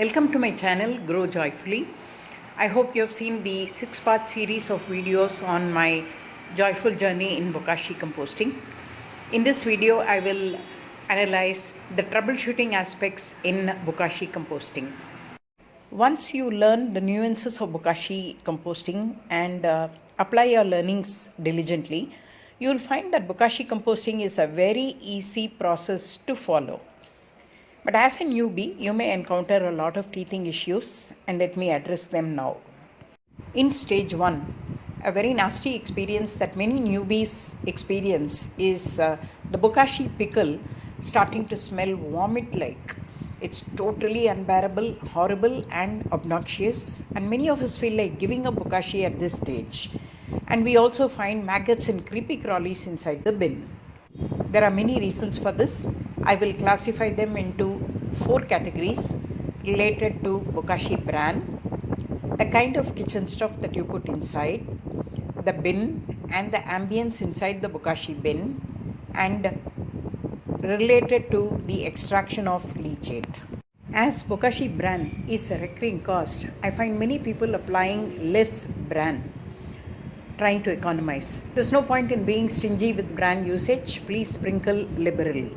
Welcome to my channel Grow Joyfully. I hope you have seen the 6-part series of videos on my joyful journey in Bokashi Composting. In this video, I will analyze the troubleshooting aspects in Bokashi Composting. Once you learn the nuances of Bokashi Composting and apply your learnings diligently, you will find that Bokashi Composting is a very easy process to follow. But as a newbie, you may encounter a lot of teething issues, and let me address them now. In stage 1, a very nasty experience that many newbies experience is the Bokashi pickle starting to smell vomit like. It's totally unbearable, horrible, and obnoxious, and many of us feel like giving up Bokashi at this stage. And we also find maggots and creepy crawlies inside the bin. There are many reasons for this. I will classify them into 4 categories related to Bokashi Bran, the kind of kitchen stuff that you put inside, the bin and the ambience inside the Bokashi bin, and related to the extraction of leachate. As Bokashi Bran is a recurring cost, I find many people applying less Bran, trying to economize. There's no point in being stingy with Bran usage. Please sprinkle liberally.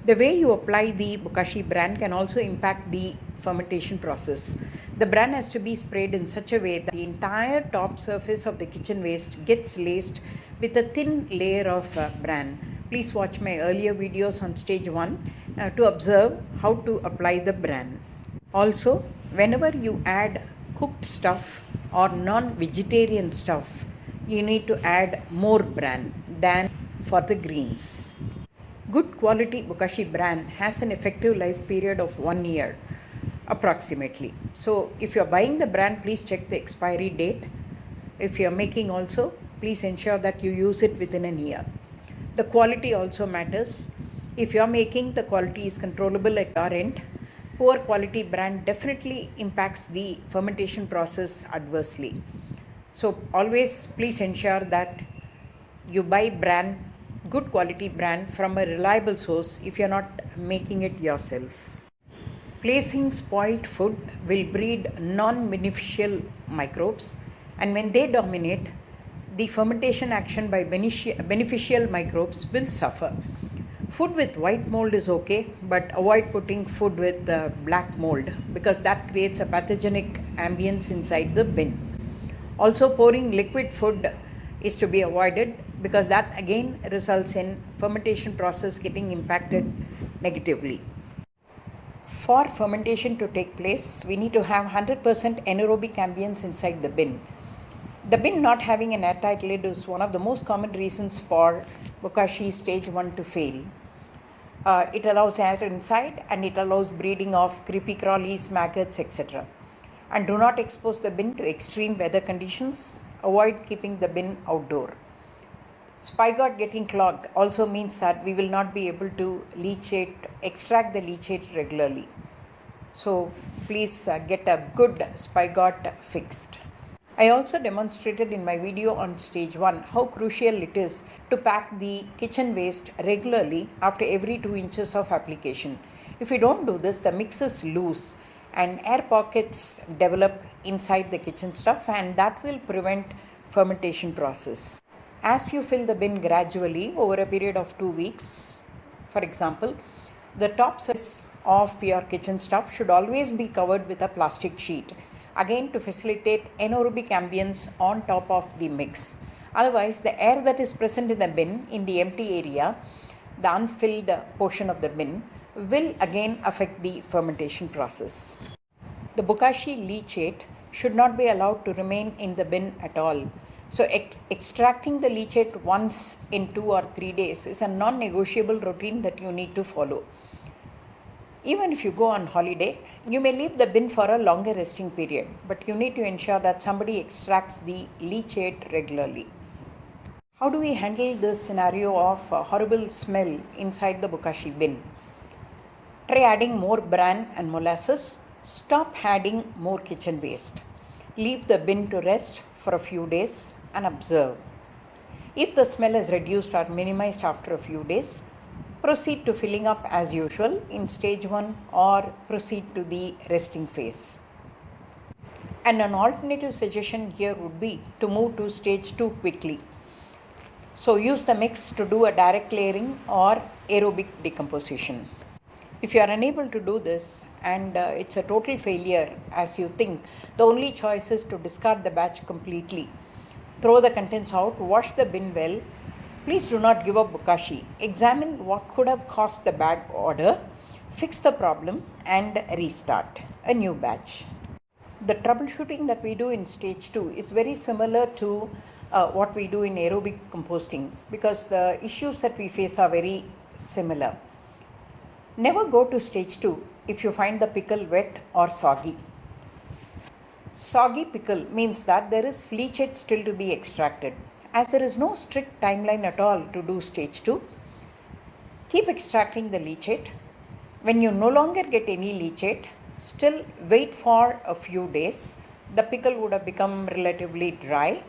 The way you apply the Bokashi Bran can also impact the fermentation process. The Bran has to be sprayed in such a way that the entire top surface of the kitchen waste gets laced with a thin layer of Bran. Please watch my earlier videos on stage 1 to observe how to apply the Bran. Also, whenever you add cooked stuff or non-vegetarian stuff, you need to add more Bran than for the greens. Good quality Bokashi Bran has an effective life period of 1 year approximately. So if you're buying the Bran, please check the expiry date. If you're making also, please ensure that you use it within a year. The quality also matters. If you're making, the quality is controllable at your end. Poor quality Bran definitely impacts the fermentation process adversely. So always please ensure that you buy Bran, good quality Bran from a reliable source if you're not making it yourself. Placing spoiled food will breed non-beneficial microbes, and when they dominate, the fermentation action by beneficial microbes will suffer. Food with white mold is okay, but avoid putting food with black mold because that creates a pathogenic ambience inside the bin. Also, pouring liquid food is to be avoided because that again results in fermentation process getting impacted negatively. For fermentation to take place, we need to have 100% anaerobic ambience inside the bin. The bin not having an airtight lid is one of the most common reasons for Bokashi stage 1 to fail. It allows air inside and it allows breeding of creepy crawlies, maggots, etc. And do not expose the bin to extreme weather conditions. Avoid keeping the bin outdoor. Spigot getting clogged also means that we will not be able to extract the leachate regularly. So please get a good spigot fixed. I also demonstrated in my video on stage 1 how crucial it is to pack the kitchen waste regularly after every 2 inches of application. If you don't do this, the mix is loose and air pockets develop inside the kitchen stuff, and that will prevent fermentation process. As you fill the bin gradually over a period of 2 weeks, for example, the top surface of your kitchen stuff should always be covered with a plastic sheet, again to facilitate anaerobic ambience on top of the mix. Otherwise, the air that is present in the bin, in the empty area, the unfilled portion of the bin, will again affect the fermentation process. The Bokashi leachate should not be allowed to remain in the bin at all. So extracting the leachate once in 2 or 3 days is a non-negotiable routine that you need to follow. Even if you go on holiday, you may leave the bin for a longer resting period, but you need to ensure that somebody extracts the leachate regularly. How do we handle this scenario of horrible smell inside the Bokashi bin? Try adding more bran and molasses. Stop adding more kitchen waste. Leave the bin to rest for a few days and observe. If the smell is reduced or minimized after a few days, proceed to filling up as usual in stage 1 or proceed to the resting phase. And an alternative suggestion here would be to move to stage 2 quickly. So use the mix to do a direct layering or aerobic decomposition. If you are unable to do this and it's a total failure as you think, the only choice is to discard the batch completely. Throw the contents out, wash the bin well. Please do not give up Bokashi. Examine what could have caused the bad odor, fix the problem and restart a new batch. The troubleshooting that we do in stage 2 is very similar to what we do in aerobic composting because the issues that we face are very similar. Never go to stage 2 if you find the pickle wet or soggy. Soggy pickle means that there is leachate still to be extracted. As there is no strict timeline at all to do stage 2, keep extracting the leachate. When you no longer get any leachate, still wait for a few days. The pickle would have become relatively dry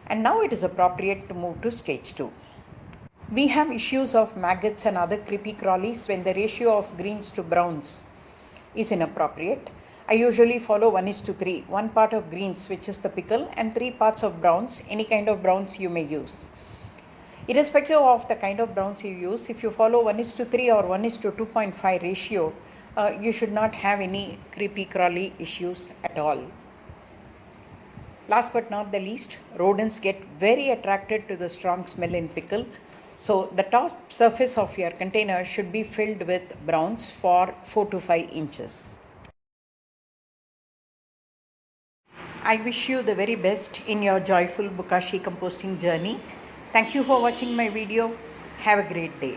and now it is appropriate to move to stage 2. We have issues of maggots and other creepy crawlies when the ratio of greens to browns is inappropriate. I usually follow 1:3, 1 part of greens, which is the pickle, and 3 parts of browns, any kind of browns you may use. Irrespective of the kind of browns you use, if you follow 1:3 or 1:2.5 ratio, you should not have any creepy crawly issues at all. Last but not the least, rodents get very attracted to the strong smell in pickle. So the top surface of your container should be filled with browns for 4 to 5 inches. I wish you the very best in your joyful Bokashi composting journey. Thank you for watching my video. Have a great day.